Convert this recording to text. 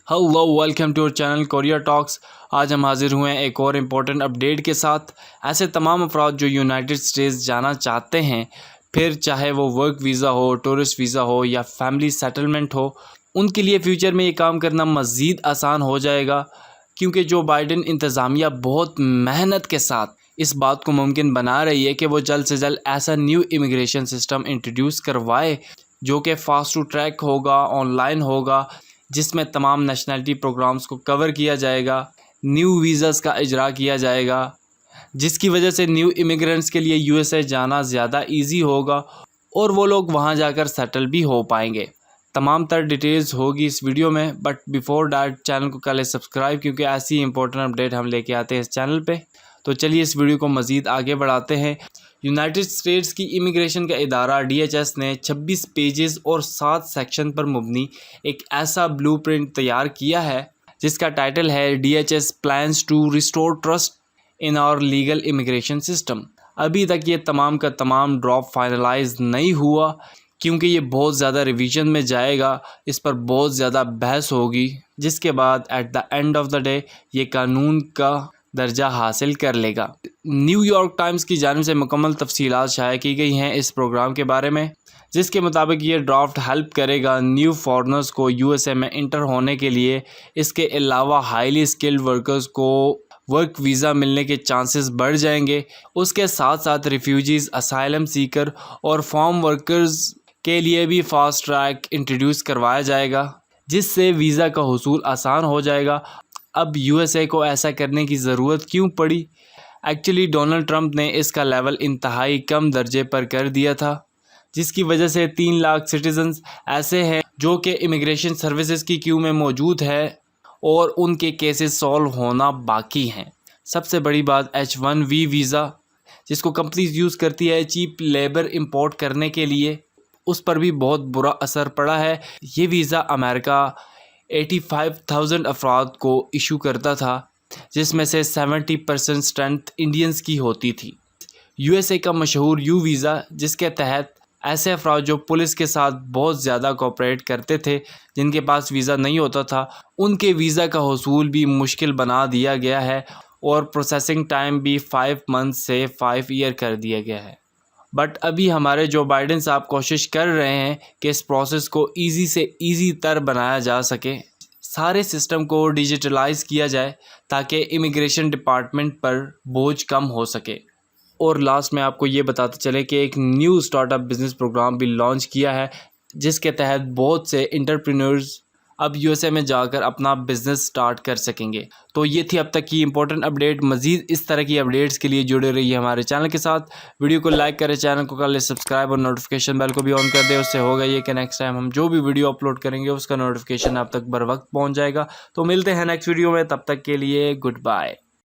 Hello welcome to our channel Korea talks. आज हम हाजिर हुए हैं एक और इम्पोर्टेंट अपडेट के साथ। ऐसे तमाम अफराद जो यूनाइटेड स्टेट्स जाना चाहते हैं, फिर चाहे वो वर्क वीज़ा हो, टूरिस्ट वीज़ा हो या फैमिली सेटलमेंट हो, उनके लिए फ़्यूचर में ये काम करना मज़ीद आसान हो जाएगा, क्योंकि जो बाइडन इंतज़ामिया बहुत मेहनत के साथ इस बात को मुमकिन बना रही है कि वो जल्द से जल्द ऐसा न्यू इमिग्रेशन सिस्टम इंट्रोड्यूस करवाए जो कि फ़ास्ट टू ट्रैक होगा, ऑनलाइन होगा, जिसमें तमाम नेशनलिटी प्रोग्राम्स को कवर किया जाएगा, न्यू वीज़ाज़ का इजरा किया जाएगा, जिसकी वजह से न्यू इमिग्रेंट्स के लिए यूएसए जाना ज़्यादा इजी होगा और वो लोग वहां जाकर सेटल भी हो पाएंगे। तमाम तर डिटेल्स होगी इस वीडियो में, बट बिफोर डैट चैनल को कर ले सब्सक्राइब, क्योंकि ऐसी इंपॉर्टेंट अपडेट हम लेके आते हैं इस चैनल पे। तो चलिए इस वीडियो को मज़ीद आगे बढ़ाते हैं। यूनाइटेड स्टेट्स की इमिग्रेशन का इदारा DHS ने 26 पेजेस और 7 सेक्शन पर मुबनी एक ऐसा ब्लूप्रिंट तैयार किया है जिसका टाइटल है DHS plans to restore trust in our legal immigration system. अभी तक ये तमाम का तमाम ड्रॉप फाइनलाइज नहीं हुआ, क्योंकि ये बहुत ज़्यादा रिवीजन में जाएगा, इस पर बहुत ज़्यादा बहस होगी, जिसके बाद at the end of the day ये कानून का दर्जा हासिल कर लेगा। न्यूयॉर्क टाइम्स की जानिब से मुकम्मल तफसीलात शाया की गई हैं इस प्रोग्राम के बारे में, जिसके मुताबिक ये ड्राफ्ट हेल्प करेगा न्यू फॉरेनर्स को यूएसए में इंटर होने के लिए। इसके अलावा हाईली स्किल्ड वर्कर्स को वर्क वीज़ा मिलने के चांसेस बढ़ जाएंगे। उसके साथ साथ रिफ्यूजीज़, असाइलम सीकर और फॉर्म वर्कर्स के लिए भी फास्ट ट्रैक इंट्रोड्यूस करवाया जाएगा, जिससे वीज़ा का हुसूल आसान हो जाएगा। अब यूएसए को ऐसा करने की ज़रूरत क्यों पड़ी? एक्चुअली डोनाल्ड ट्रंप ने इसका लेवल इंतहाई कम दर्जे पर कर दिया था, जिसकी वजह से 3 लाख सिटीजन्स ऐसे हैं जो कि इमिग्रेशन सर्विसेज की क्यू में मौजूद है और उनके केसेस सॉल्व होना बाकी हैं। सबसे बड़ी बात H-1B वीज़ा, जिसको कंपनीज यूज़ करती है चीप लेबर इंपोर्ट करने के लिए, उस पर भी बहुत बुरा असर पड़ा है। ये वीज़ा अमेरिका 85,000 अफराद को इशू करता था, जिसमें से 70% स्ट्रेंथ इंडियंस की होती थी। यूएसए का मशहूर यू वीज़ा, जिसके तहत ऐसे अफराद जो पुलिस के साथ बहुत ज़्यादा कोऑपरेट करते थे, जिनके पास वीज़ा नहीं होता था, उनके वीज़ा का हुसूल भी मुश्किल बना दिया गया है और प्रोसेसिंग टाइम भी 5 मंथ से 5 ईयर कर दिया गया है। बट अभी हमारे जो बाइडन साहब कोशिश कर रहे हैं कि इस प्रोसेस को ईज़ी से ईज़ी तर बनाया जा सके, सारे सिस्टम को डिजिटलाइज किया जाए ताकि इमिग्रेशन डिपार्टमेंट पर बोझ कम हो सके। और लास्ट में आपको ये बताते चले कि एक न्यू स्टार्टअप बिज़नेस प्रोग्राम भी लॉन्च किया है, जिसके तहत बहुत से एंटरप्रेन्योर्स अब यूएसए में जाकर अपना बिज़नेस स्टार्ट कर सकेंगे। तो ये थी अब तक की इंपॉर्टेंट अपडेट। मज़ीद इस तरह की अपडेट्स के लिए जुड़े रहिए हमारे चैनल के साथ। वीडियो को लाइक करें, चैनल को कर ले सब्सक्राइब और नोटिफिकेशन बेल को भी ऑन कर दे। उससे होगा ये कि नेक्स्ट टाइम हम जो भी वीडियो अपलोड करेंगे उसका नोटिफिकेशन आप तक बर वक्त पहुँच जाएगा। तो मिलते हैं नेक्स्ट वीडियो में, तब तक के लिए गुड बाय।